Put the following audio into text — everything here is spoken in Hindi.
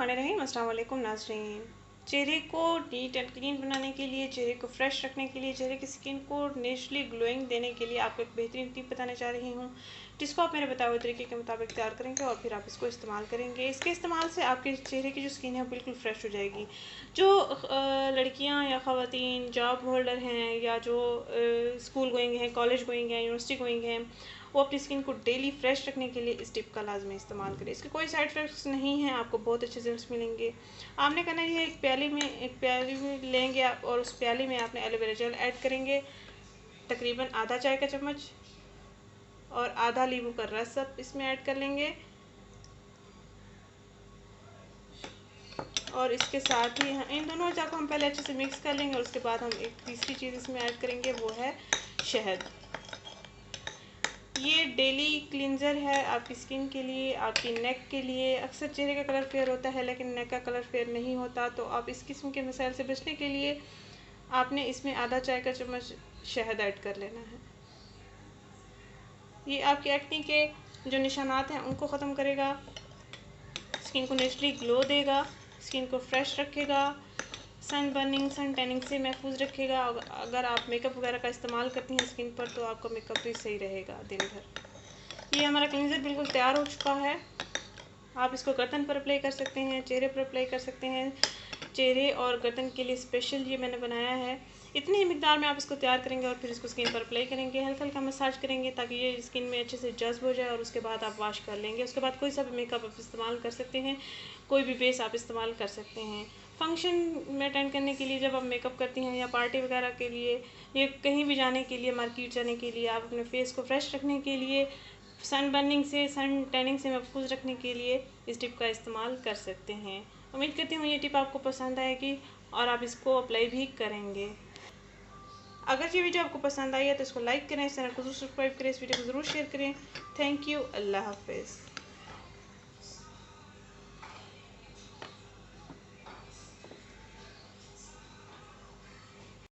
बिस्मिल्लाहिर्रहमानिर्रहीम। अस्सलाम वालेकुम नाज़रीन। चेहरे को नीट एंड क्लीन बनाने के लिए, चेहरे को फ्रेश रखने के लिए, चेहरे की स्किन को नेचुरली ग्लोइंग देने के लिए आपको एक बेहतरीन टिप बताने जा रही हूँ, जिसको आप मेरे बताए हुए तरीके के मुताबिक तैयार करेंगे और फिर आप इसको इस्तेमाल करेंगे। इसके इस्तेमाल से आपके चेहरे की जो स्किन है बिल्कुल फ्रेश हो जाएगी। जो लड़कियाँ या ख़वातीन जॉब होल्डर हैं या जो स्कूल गोइंग हैं, कॉलेज गोइंग हैं, यूनिवर्सिटी गोइंग हैं, वो अपनी स्किन को डेली फ्रेश रखने के लिए इस टिप का लाजमी इस्तेमाल करें। इसके कोई साइड इफ़ेक्ट्स नहीं हैं, आपको बहुत अच्छे रिजल्ट्स मिलेंगे। आपने करना ये एक प्याली में लेंगे आप और उस प्याली में आपने एलोवेरा जेल ऐड करेंगे, तकरीबन आधा चाय का चम्मच, और आधा नींबू का रस आप इसमें ऐड कर लेंगे। और इसके साथ ही इन दोनों अज्जा को हम पहले अच्छे से मिक्स कर लेंगे और उसके बाद हम एक तीसरी चीज़ इसमें ऐड करेंगे, वो है शहद। ये डेली क्लिनज़र है आपकी स्किन के लिए, आपकी नेक के लिए। अक्सर चेहरे का कलर फेयर होता है लेकिन नेक का कलर फेयर नहीं होता, तो आप इस किस्म के मसाइल से बचने के लिए आपने इसमें आधा चाय का चम्मच शहद ऐड कर लेना है। ये आपकी एक्ने के जो निशानात हैं उनको ख़त्म करेगा, स्किन को नेचुरली ग्लो देगा, स्किन को फ्रेश रखेगा, सन बर्निंग, सन टैनिंग से महफूज रखेगा। अगर आप मेकअप वगैरह का इस्तेमाल करती हैं स्किन पर तो आपका मेकअप भी सही रहेगा दिन भर। ये हमारा क्लींजर बिल्कुल तैयार हो चुका है। आप इसको गर्दन पर अप्लाई कर सकते हैं, चेहरे पर अप्लाई कर सकते हैं। चेहरे और गर्दन के लिए स्पेशल ये मैंने बनाया है। इतनी ही मिकदार में आप इसको तैयार करेंगे और फिर इसको स्किन पर अप्लाई करेंगे, हल्का हल्का मसाज करेंगे ताकि ये स्किन में अच्छे से जज्ब हो जाए, और उसके बाद आप वॉश कर लेंगे। उसके बाद कोई सा भी मेकअप आप इस्तेमाल कर सकते हैं, कोई भी बेस आप इस्तेमाल कर सकते हैं। फंक्शन में अटेंड करने के लिए जब आप मेकअप करती हैं, या पार्टी वगैरह के लिए, या कहीं भी जाने के लिए, मार्केट जाने के लिए, आप अपने फेस को फ्रेश रखने के लिए, सन बर्निंग से, सन टैनिंग से महफूज रखने के लिए इस टिप का इस्तेमाल कर सकते हैं। उम्मीद करती हूँ ये टिप आपको पसंद आएगी और आप इसको अप्लाई भी करेंगे। अगर ये वीडियो आपको पसंद आई है तो इसको लाइक करें, इस चैनल को ज़रूर सब्सक्राइब करें, इस वीडियो को ज़रूर शेयर करें। Thank you. अल्लाह हाफिज़।